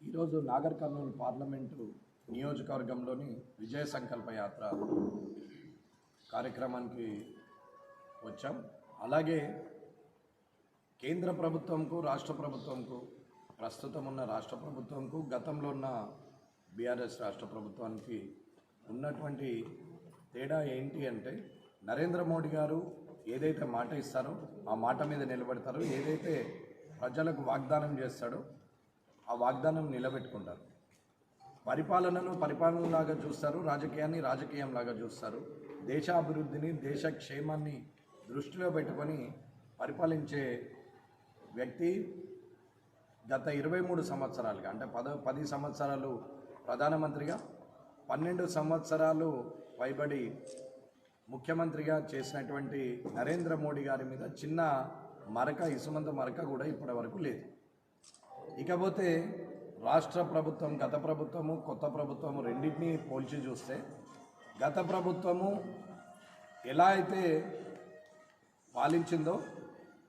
ఈరోజు నాగర్ కర్నూలు పార్లమెంటు నియోజకవర్గంలోని విజయ సంకల్ప యాత్ర కార్యక్రమానికి వచ్చాం. అలాగే కేంద్ర ప్రభుత్వంకు రాష్ట్ర ప్రభుత్వంకు ప్రస్తుతం ఉన్న రాష్ట్ర ప్రభుత్వంకు గతంలో ఉన్న బీఆర్ఎస్ రాష్ట్ర ప్రభుత్వానికి ఉన్నటువంటి తేడా ఏంటి అంటే నరేంద్ర మోడీ గారు ఏదైతే మాట ఇస్తారో ఆ మాట మీద నిలబడతారో, ఏదైతే ప్రజలకు వాగ్దానం చేస్తాడో ఆ వాగ్దానం నిలబెట్టుకుంటారు. పరిపాలనను పరిపాలనలాగా చూస్తారు, రాజకీయాన్ని రాజకీయంలాగా చూస్తారు. దేశ అభివృద్ధిని దేశ క్షేమాన్ని దృష్టిలో పెట్టుకొని పరిపాలించే వ్యక్తి గత 23 సంవత్సరాలుగా, అంటే 10 సంవత్సరాలు ప్రధానమంత్రిగా, 12 సంవత్సరాలు పైబడి ముఖ్యమంత్రిగా చేసినటువంటి నరేంద్ర మోడీ గారి మీద చిన్న మరక, ఇసుమంత మరక కూడా ఇప్పటి వరకు లేదు. ఇకపోతే రాష్ట్ర ప్రభుత్వం, గత ప్రభుత్వము కొత్త ప్రభుత్వము రెండింటినీ పోల్చి చూస్తే గత ప్రభుత్వము ఎలా అయితే పాలించిందో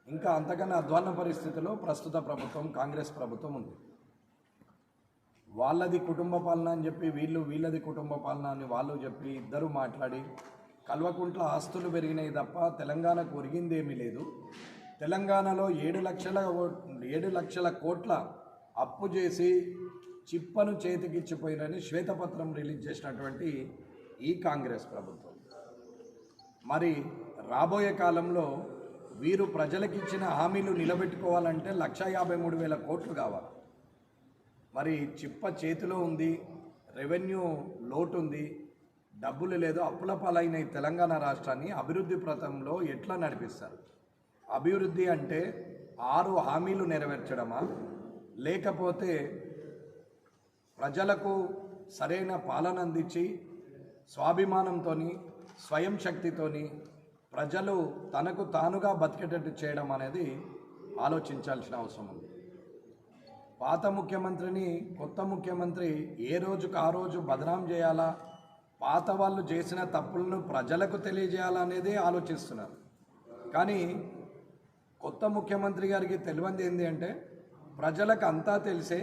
ఇంకా అంతకన్నా అధ్వాన్న పరిస్థితిలో ప్రస్తుత ప్రభుత్వం, కాంగ్రెస్ ప్రభుత్వం ఉంది. వాళ్ళది కుటుంబ పాలన అని చెప్పి వీళ్ళది కుటుంబ పాలన అని వాళ్ళు చెప్పి ఇద్దరు మాట్లాడి కల్వకుంట్ల ఆస్తులు పెరిగినాయి తప్ప తెలంగాణకు ఒరిగిందేమీ లేదు. తెలంగాణలో 7 లక్షల కోట్ల అప్పు చేసి చిప్పను చేతికిచ్చిపోయినని శ్వేతపత్రం రిలీజ్ చేసినటువంటి ఈ కాంగ్రెస్ ప్రభుత్వం మరి రాబోయే కాలంలో వీరు ప్రజలకిచ్చిన హామీలు నిలబెట్టుకోవాలంటే 1,53,000 కోట్లు కావాలి. మరి చిప్ప చేతిలో ఉంది, రెవెన్యూ లోటు ఉంది, డబ్బులు లేదు, అప్పుల పాలైన ఈ తెలంగాణ రాష్ట్రాన్ని అభివృద్ధి పథంలో ఎట్లా నడిపిస్తారు? అభివృద్ధి అంటే 6 హామీలు నెరవేర్చడమా, లేకపోతే ప్రజలకు సరైన పాలన అందించి స్వాభిమానంతో స్వయం శక్తితోని ప్రజలు తనకు తానుగా బతికేటట్టు చేయడం అనేది ఆలోచించాల్సిన అవసరం ఉంది. పాత ముఖ్యమంత్రిని కొత్త ముఖ్యమంత్రి ఏ రోజుకు ఆ రోజు బదనాం చేయాలా, పాత వాళ్ళు చేసిన తప్పులను ప్రజలకు తెలియజేయాలా అనేది ఆలోచిస్తున్నారు. కానీ కొత్త ముఖ్యమంత్రి గారికి తెలియంది ఏంటి అంటే ప్రజలకు అంతా తెలిసే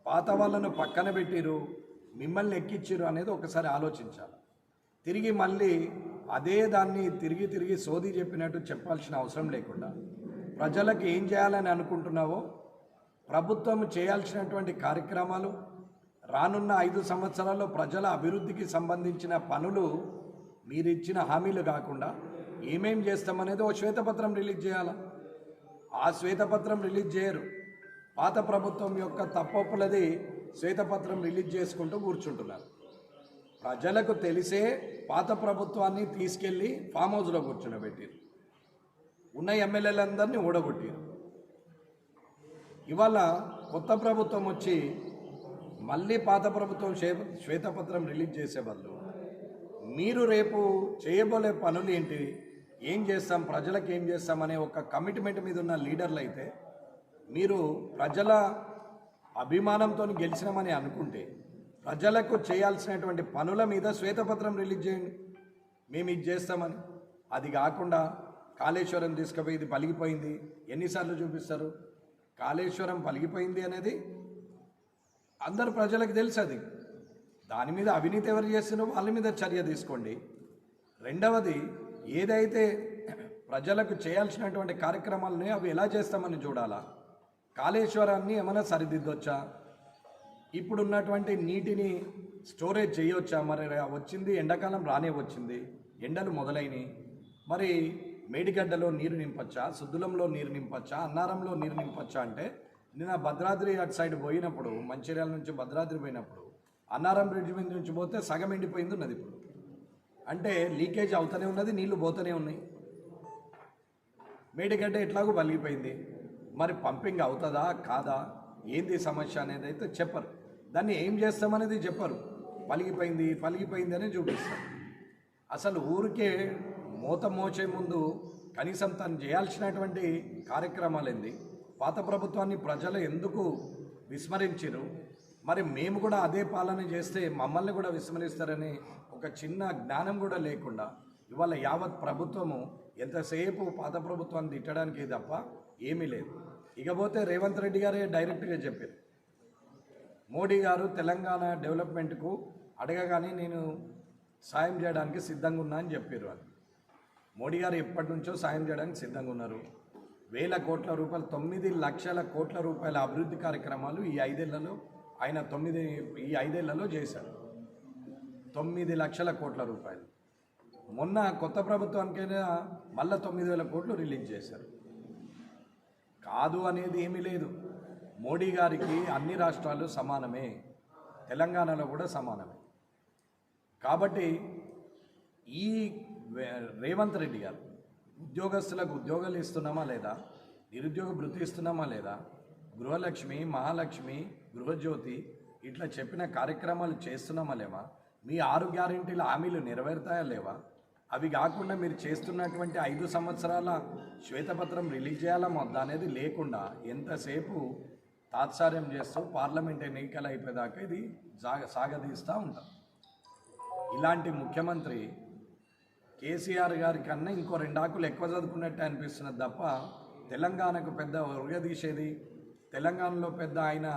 పాత వాళ్ళను పక్కన పెట్టిరు, మిమ్మల్ని ఎక్కిచ్చిరు అనేది ఒకసారి ఆలోచించాలి. తిరిగి మళ్ళీ అదే దాన్ని తిరిగి సోది చెప్పినట్టు చెప్పాల్సిన అవసరం లేకుండా ప్రజలకు ఏం చేయాలని అనుకుంటున్నావో, ప్రభుత్వం చేయాల్సినటువంటి కార్యక్రమాలు, రానున్న 5 సంవత్సరాల్లో ప్రజల అభివృద్ధికి సంబంధించిన పనులు మీరు ఇచ్చిన హామీలు కాకుండా ఏమేం చేస్తామనేది ఓ శ్వేతపత్రం రిలీజ్ చేయాలా. ఆ శ్వేతపత్రం రిలీజ్ చేయరు. పాత ప్రభుత్వం యొక్క తప్పొప్పులది శ్వేతపత్రం రిలీజ్ చేసుకుంటూ కూర్చుంటున్నారు. ప్రజలకు తెలిసే పాత ప్రభుత్వాన్ని తీసుకెళ్ళి ఫామ్ హౌస్లో కూర్చుండబెట్టారు, ఉన్న ఎమ్మెల్యేలందరినీ ఓడగొట్టారు. ఇవాళ కొత్త ప్రభుత్వం వచ్చి మళ్ళీ పాత ప్రభుత్వం శ్వేతపత్రం రిలీజ్ చేసే బదులు మీరు రేపు చేయబోలే పనులు ఏంటి, ఏం చేస్తాం, ప్రజలకు ఏం చేస్తాం అనే ఒక కమిట్మెంట్ మీద ఉన్న లీడర్లు అయితే మీరు ప్రజల అభిమానంతో గెలిచినామని అనుకుంటే ప్రజలకు చేయాల్సినటువంటి పనుల మీద శ్వేతపత్రం రిలీజ్ చేయండి, మేము ఇది చేస్తామని. అది కాకుండా కాళేశ్వరం తీసుకుపోయి ఇది పలిగిపోయింది ఎన్నిసార్లు చూపిస్తారు? కాళేశ్వరం పలిగిపోయింది అనేది అందరు ప్రజలకు తెలుసు. అది దాని మీద అవినీతి ఎవరు చేస్తున్నారో వాళ్ళ మీద చర్య తీసుకోండి. రెండవది, ఏదైతే ప్రజలకు చేయాల్సినటువంటి కార్యక్రమాలని అవి ఎలా చేస్తామని చూడాలా. కాళేశ్వరాన్ని ఏమైనా సరిదిద్దొచ్చా, ఇప్పుడున్నటువంటి నీటిని స్టోరేజ్ చేయవచ్చా? మరి వచ్చింది ఎండాకాలం రానే వచ్చింది, ఎండలు మొదలైనవి. మరి మేడిగడ్డలో నీరు నింపచ్చా, సుద్దులంలో నీరు నింపచ్చా, అన్నారంలో నీరు నింపచ్చా అంటే నిన్న భద్రాద్రి అటు సైడ్ పోయినప్పుడు, మంచిర్యాల నుంచి భద్రాద్రి పోయినప్పుడు అన్నారం బ్రిడ్జ్ మీద నుంచి పోతే సగం ఎండిపోయింది ఉన్నది. ఇప్పుడు అంటే లీకేజ్ అవుతూనే ఉన్నది, నీళ్లు పోతూనే ఉన్నాయి. మేడిగడ్డ ఎట్లాగూ పలిగిపోయింది. మరి పంపింగ్ అవుతుందా కాదా, ఏంది సమస్య అనేది అయితే చెప్పరు. దాన్ని ఏం చేస్తామనేది చెప్పరు. పలిగిపోయింది అని చూపిస్తారు. అసలు ఊరికే మూత మోచే ముందు కనీసం తను చేయాల్సినటువంటి కార్యక్రమాలు ఏంది, పాత ప్రభుత్వాన్ని ప్రజలు ఎందుకు విస్మరించారు, మరి మేము కూడా అదే పాలన చేస్తే మమ్మల్ని కూడా విస్మరిస్తారని ఒక చిన్న జ్ఞానం కూడా లేకుండా ఇవాళ యావత్ ప్రభుత్వము ఎంతసేపు పాత ప్రభుత్వాన్ని తిట్టడానికి తప్ప ఏమీ లేదు. ఇకపోతే రేవంత్ రెడ్డి గారే డైరెక్ట్గా చెప్పారు, మోడీ గారు తెలంగాణ డెవలప్మెంట్కు అడగగానే నేను సాయం చేయడానికి సిద్ధంగా ఉన్నా అని చెప్పారు అని. మోడీ గారు ఎప్పటి నుంచో సాయం చేయడానికి సిద్ధంగా ఉన్నారు. 1,000 కోట్ల రూపాయలు, 9 లక్షల కోట్ల రూపాయల అభివృద్ధి కార్యక్రమాలు ఈ 5 ఏళ్లలో ఆయన 5 ఏళ్లలో చేశారు. 9 లక్షల కోట్ల రూపాయలు. మొన్న కొత్త ప్రభుత్వానికైనా మళ్ళీ 9,000 కోట్లు రిలీజ్ చేశారు. కాదు అనేది ఏమీ లేదు. మోడీ గారికి అన్ని రాష్ట్రాలు సమానమే, తెలంగాణలో కూడా సమానమే. కాబట్టి ఈ రేవంత్ రెడ్డి గారు ఉద్యోగస్తులకు ఉద్యోగాలు ఇస్తున్నామా లేదా, నిరుద్యోగ భృతి ఇస్తున్నామా లేదా, గృహలక్ష్మి, మహాలక్ష్మి, గృహజ్యోతి ఇట్లా చెప్పిన కార్యక్రమాలు చేస్తున్నామా లేవా, మీ 6 గ్యారెంటీల హామీలు నెరవేరుతాయా లేవా, అవి కాకుండా మీరు చేస్తున్నటువంటి 5 సంవత్సరాల శ్వేతపత్రం రిలీజ్ చేయాలా వద్దా అనేది లేకుండా ఎంతసేపు తాత్సార్యం చేస్తూ పార్లమెంట్ ఎన్నికలు అయిపోయేదాకా ఇది సాగదీస్తూ ఉంటారు. ఇలాంటి ముఖ్యమంత్రి కేసీఆర్ గారి కన్నా ఇంకో 2 ఆకులు ఎక్కువ చదువుకున్నట్టే అనిపిస్తున్నది తప్ప తెలంగాణకు పెద్ద ఉరగదీసేది, తెలంగాణలో పెద్ద ఆయన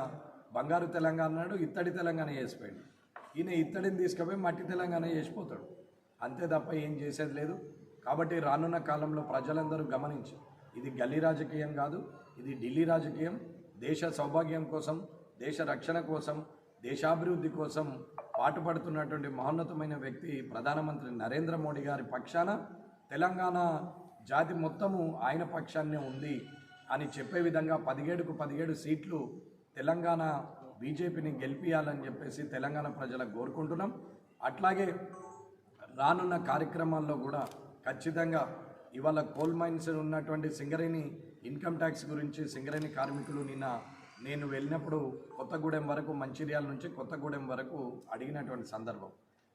బంగారు తెలంగాణ నాడు ఇత్తడి తెలంగాణ చేసిపోయాడు. ఈయన ఇత్తడిని తీసుకుపోయి మట్టి తెలంగాణ చేసిపోతాడు, అంతే తప్ప ఏం చేసేది లేదు. కాబట్టి రానున్న కాలంలో ప్రజలందరూ గమనించి ఇది గల్లీ రాజకీయం కాదు, ఇది ఢిల్లీ రాజకీయం. దేశ సౌభాగ్యం కోసం, దేశ రక్షణ కోసం, దేశాభివృద్ధి కోసం పాటుపడుతున్నటువంటి మహోన్నతమైన వ్యక్తి ప్రధానమంత్రి నరేంద్ర మోడీ గారి పక్షాన తెలంగాణ జాతి మొత్తము ఆయన పక్షాన్నే ఉంది అని చెప్పే విధంగా 17కు 17 సీట్లు తెలంగాణ బీజేపీని గెలిపియాలని చెప్పేసి తెలంగాణ ప్రజలకు కోరుకుంటున్నాం. అట్లాగే రానున్న కార్యక్రమాల్లో కూడా ఖచ్చితంగా ఇవాళ కోల్ మైన్స్ ఉన్నటువంటి సింగరేణి ఇన్కమ్ ట్యాక్స్ గురించి సింగరేణి కార్మికులు నేను వెళ్ళినప్పుడు కొత్తగూడెం వరకు, మంచిర్యాల నుంచి కొత్తగూడెం వరకు అడిగినటువంటి సందర్భం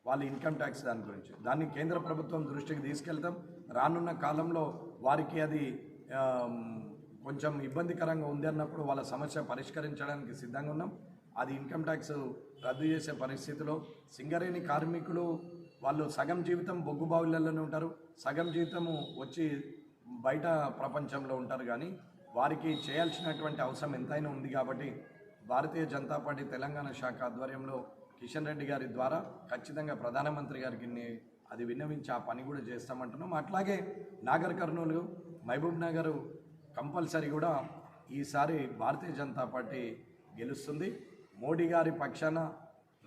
వాళ్ళ ఇన్కమ్ ట్యాక్స్ దాని గురించి. దాన్ని కేంద్ర ప్రభుత్వం దృష్టికి తీసుకెళ్తాం. రానున్న కాలంలో వారికి అది కొంచెం ఇబ్బందికరంగా ఉంది అన్నప్పుడు వాళ్ళ సమస్య పరిష్కరించడానికి సిద్ధంగా ఉన్నాం. అది ఇన్కమ్ ట్యాక్స్ రద్దు చేసే పరిస్థితిలో సింగరేణి కార్మికులు వాళ్ళు సగం జీవితం బొగ్గు బావులలోనే ఉంటారు, సగం జీవితము వచ్చి బయట ప్రపంచంలో ఉంటారు. కానీ వారికి చేయాల్సినటువంటి అవసరం ఎంతైనా ఉంది. కాబట్టి భారతీయ జనతా పార్టీ తెలంగాణ శాఖ ఆధ్వర్యంలో కిషన్ రెడ్డి గారి ద్వారా ఖచ్చితంగా ప్రధానమంత్రి గారికి అది విన్నవించి ఆ పని కూడా చేస్తామంటున్నాం. అట్లాగే నాగర్ కర్నూలు, మహబూబ్ నగర్ కంపల్సరీ కూడా ఈసారి భారతీయ జనతా పార్టీ గెలుస్తుంది. మోడీ గారి పక్షాన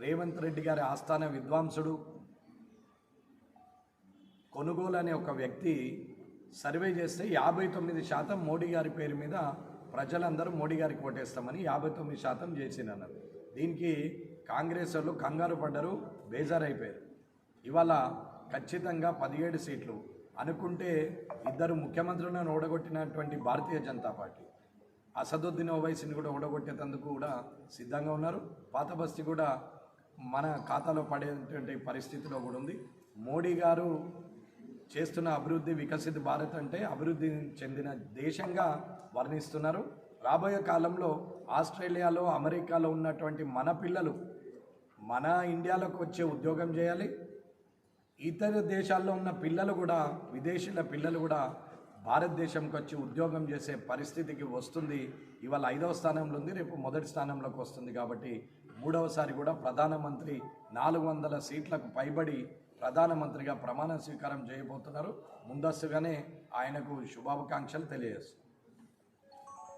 రేవంత్ రెడ్డి గారి ఆస్థాన విద్వాంసుడు కొనుగోలు అనే ఒక వ్యక్తి సర్వే చేస్తే 59% మోడీ గారి పేరు మీద ప్రజలందరూ మోడీ గారికి ఓటేస్తామని 59% చేసినన్నారు. దీనికి కాంగ్రెస్ వాళ్ళు కంగారు పడ్డారు, బేజారైపోయారు. ఇవాళ ఖచ్చితంగా 17 సీట్లు అనుకుంటే 2 ముఖ్యమంత్రులను ఓడగొట్టినటువంటి భారతీయ జనతా పార్టీ అసదుద్దీన్ ఓవైసీని కూడా ఓడగొట్టేందుకు కూడా సిద్ధంగా ఉన్నారు. పాత బస్తీ కూడా మన ఖాతాలో పడేటువంటి పరిస్థితిలో కూడా ఉంది. మోడీ గారు చేస్తున్న అభివృద్ధి, వికసిత భారత్ అంటే అభివృద్ధి చెందిన దేశంగా వర్ణిస్తున్నారు. రాబోయే కాలంలో ఆస్ట్రేలియాలో, అమెరికాలో ఉన్నటువంటి మన పిల్లలు మన ఇండియాలోకి వచ్చే ఉద్యోగం చేయాలి. ఇతర దేశాల్లో ఉన్న పిల్లలు కూడా, విదేశీయుల పిల్లలు కూడా భారతదేశంకి వచ్చి ఉద్యోగం చేసే పరిస్థితికి వస్తుంది. ఇవాళ 5వ స్థానంలో ఉంది, రేపు మొదటి స్థానంలోకి వస్తుంది. కాబట్టి 3వసారి కూడా ప్రధానమంత్రి 400 సీట్లకు పైబడి ప్రధానమంత్రిగా ప్రమాణ స్వీకారం చేయబోతున్నారు. ముందస్తుగానే ఆయనకు శుభాకాంక్షలు తెలియజేస్తున్నారు.